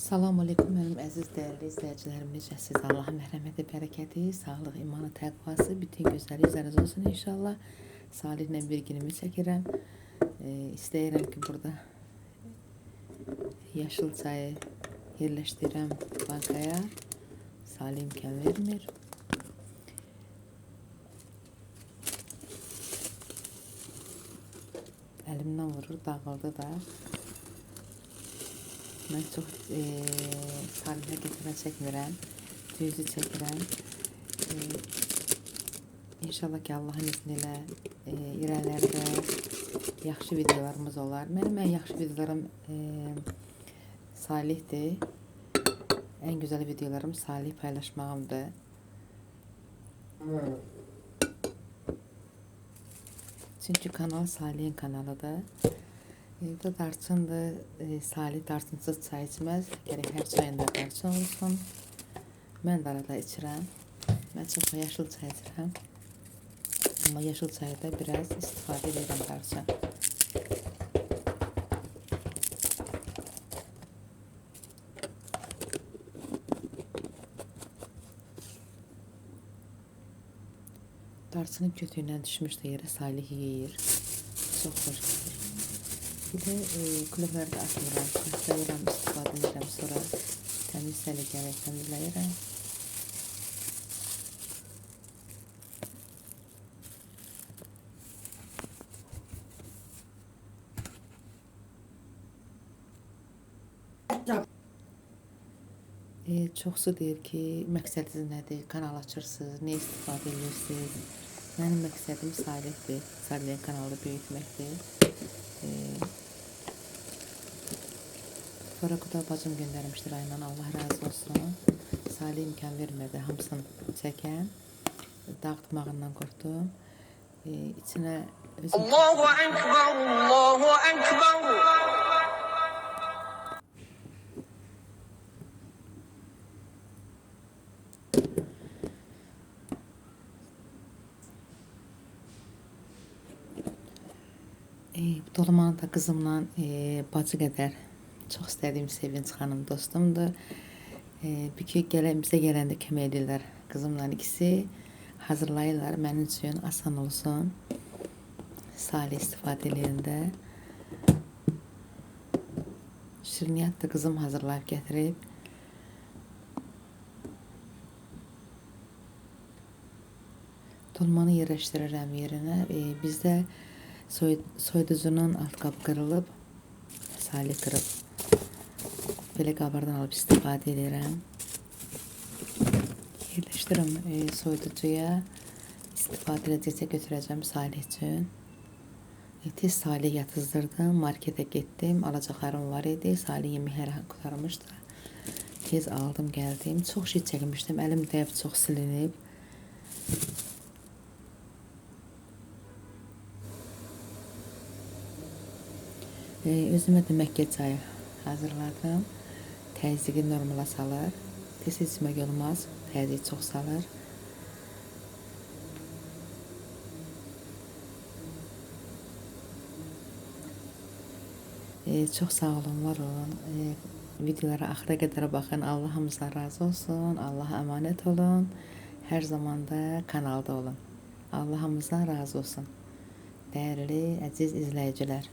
Salam aleyküm mənim əziz dəyərli izləyicilərim, necəsiz? Allahın mərhəməti, bərəkəti, sağlıq, imanı, təqvası, bütün gözəli üzərinizə olsun inşallah. Salihlə bir günümü çəkirəm. İstəyirəm ki, burada yaşıl çayı yerləşdirirəm bankaya. Salih imkan vermir. Əlimdən vurur, dağıldı da. Mən çox Salihə getirə çəkmirəm, düzü çəkirəm. İnşallah ki, Allahın izniyle irələrdə yaxşı videolarımız olar. Mənim ən yaxşı videolarım Salihdir. Ən gözəl videolarım Salih paylaşmağımdır. Çünki kanal Salih'in kanalıdır. Bu da darçındır. Salih darçınsız çay içməz. Gərək hər çayında darçın olsun. Mən də arada içirəm. Mən çox yaşıl çay içirəm. Ama yaşıl çayda biraz istifadə edirəm darçın. Darçının kötüyündən düşmüş də yerə Salih yeyir. Çox xoş gəlir. Bir de kulüplərdə atmıram. Saxlayıram, istifadə edirəm. Sonra təmiz səliqəli təmizləyirəm. Çoxsu deyir ki, məqsədiniz nədir? Kanal açırsınız, nə istifadə edirsiniz? Mənim məqsədim Salihdir. Salih'in kanalı böyütməkdir. Sonra Kuda bacım göndərmişdir aynen, Allah razı olsun. Salih imkan vermədi hamısını çəkən. Dağıtmağından qorxdum. İçinə Allahu Ekber, Allahu Ekber. Dolamanı da qızımla bacı qədər çox istədiyim Sevinç xanım dostumdur. Bizə gələndə kömək edirlər. Qızımla ikisi hazırlayırlar mənim üçün asan olsun. Salih istifadə edəndə. Şirniyyat da qızım hazırlayıb gətirib. Dolmanı yerləşdirirəm yerinə. Bizdə soyuducunun alt qabı qırılıb. Salih qırıb. Belə qablardan alıb istifadə edirəm. Yerləşdirirəm soyuducuya. İstifadə edəcəksə götürəcəm Salih üçün. Tez Salih yatızdırdım. Markete getdim. Alacaqlarım var idi. Salih yemək hər qurtarmışdı. Tez aldım, gəldim. Çox şey çəkmişdim. Əlim dəyib çox silinib. Özümə də Məkkə çayı hazırladım. Təzyiqi normala salır. Tez içmək olmaz. Təzyiq çox salır. Çox sağ olun, var olun. Videolara axıra qədər baxın. Allah hamımızdan razı olsun. Allah'a əmanət olun. Hər zaman da kanalda olun. Allah hamımızdan razı olsun. Dəyərli, əziz izləyicilər.